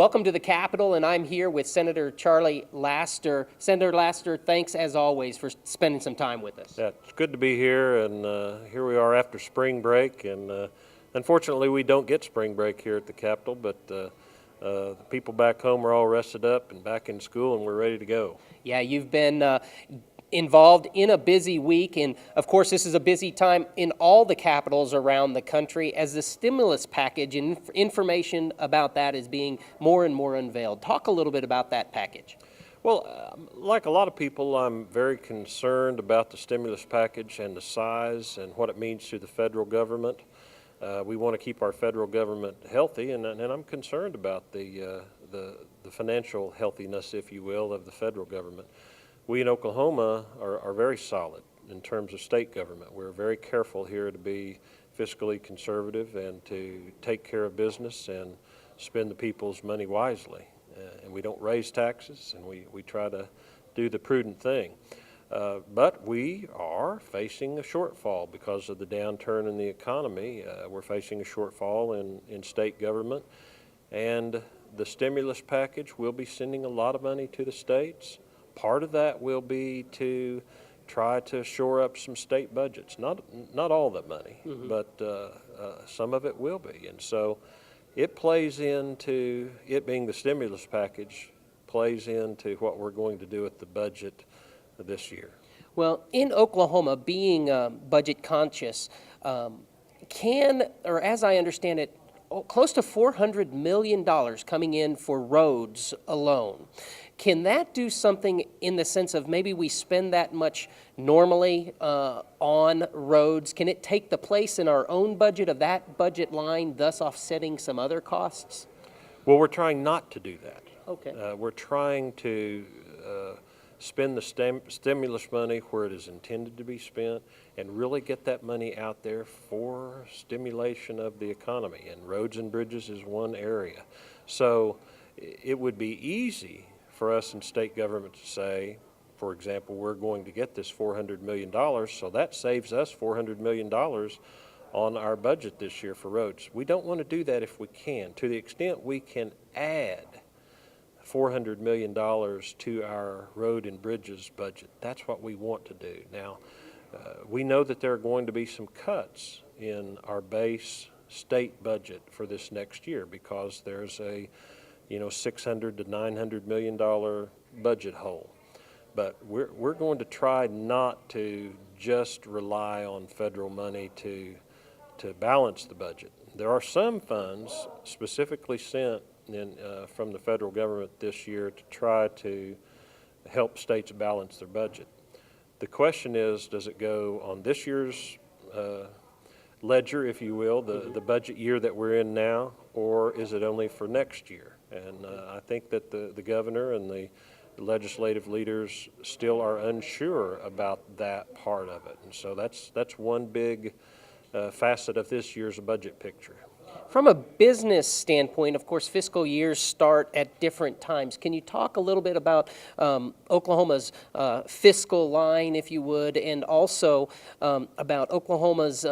Welcome to the Capitol, and I'm here with Senator Charlie Laster. Senator Laster, thanks as always for spending some time with us. Yeah, it's good to be here, and here we are after spring break, and unfortunately we don't get spring break here at the Capitol, but the people back home are all rested up and back in school, and we're ready to go. Yeah, you've been involved in a busy week, and of course this is a busy time in all the capitals around the country as the stimulus package and information about that is being more and more unveiled. Talk a little bit about that package. Well, like a lot of people, I'm very concerned about the stimulus package and the size and what it means to the federal government. We want to keep our federal government healthy, and I'm concerned about the financial healthiness, if you will, of the federal government. We in Oklahoma are very solid in terms of state government. We're very careful here to be fiscally conservative and to take care of business and spend the people's money wisely. And we don't raise taxes, and we try to do the prudent thing. But we are facing a shortfall because of the downturn in the economy. We're facing a shortfall in state government, and the stimulus package will be sending a lot of money to the states. Part of that will be to try to shore up some state budgets. Not all that money, but some of it will be. And so it plays into, it being the stimulus package, plays into what we're going to do with the budget this year. Well, in Oklahoma, being budget conscious, as I understand it, close to $400 million coming in for roads alone. Can that do something in the sense of maybe we spend that much normally on roads? Can it take the place in our own budget of that budget line, thus offsetting some other costs? Well, we're trying not to do that. Okay. We're trying to spend the stimulus money where it is intended to be spent and really get that money out there for stimulation of the economy. And roads and bridges is one area. So it would be easy for us in state government to say, for example, we're going to get this $400 million, so that saves us $400 million on our budget this year for roads. We don't want to do that if we can. To the extent we can add $400 million to our road and bridges budget, that's what we want to do. Now, we know that there are going to be some cuts in our base state budget for this next year because there's a $600 to $900 million budget hole. But we're going to try not to just rely on federal money to balance the budget. There are some funds specifically sent from the federal government this year to try to help states balance their budget. The question is, does it go on this year's ledger, if you will, the budget year that we're in now, or is it only for next year? And I think that the governor and the legislative leaders still are unsure about that part of it. And so that's one big facet of this year's budget picture. From a business standpoint, of course, fiscal years start at different times. Can you talk a little bit about Oklahoma's fiscal line, if you would, and also about Oklahoma's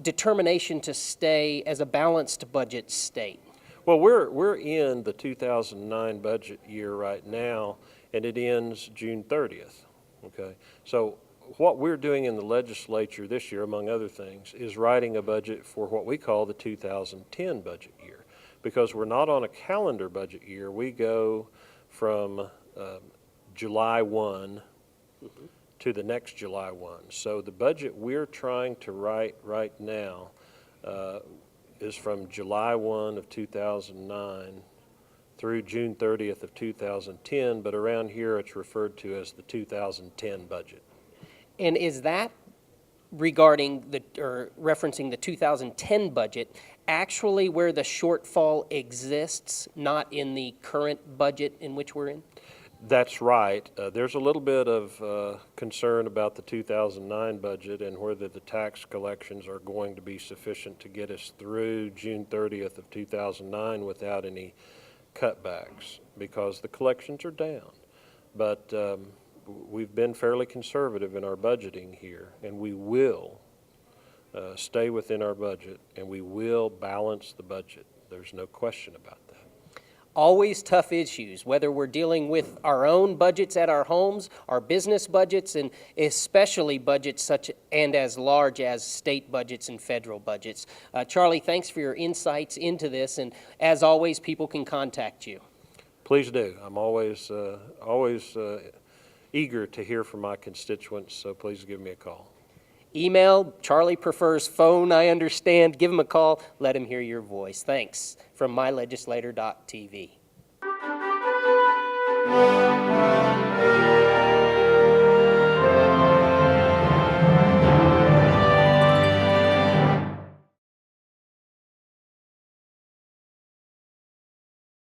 determination to stay as a balanced budget state? Well, we're in the 2009 budget year right now, and it ends June 30th. Okay, so what we're doing in the legislature this year, among other things, is writing a budget for what we call the 2010 budget year. Because we're not on a calendar budget year, we go from July 1 to the next July 1. So the budget we're trying to write right now is from July 1 of 2009 through June 30th of 2010, but around here it's referred to as the 2010 budget. And is that regarding referencing the 2010 budget actually where the shortfall exists, not in the current budget in which we're in? That's right. There's a little bit of concern about the 2009 budget and whether the tax collections are going to be sufficient to get us through June 30th of 2009 without any cutbacks, because the collections are down. But we've been fairly conservative in our budgeting here, and we will stay within our budget, and we will balance the budget. There's no question about that. always tough issues, whether we're dealing with our own budgets at our homes, our business budgets, and especially budgets such and as large as state budgets and federal budgets. Charlie, thanks for your insights into this, and as always, people can contact you. Please do. I'm always eager to hear from my constituents, so please give me a call. Email, Charlie prefers phone, I understand. Give him a call, let him hear your voice. Thanks from mylegislator.tv.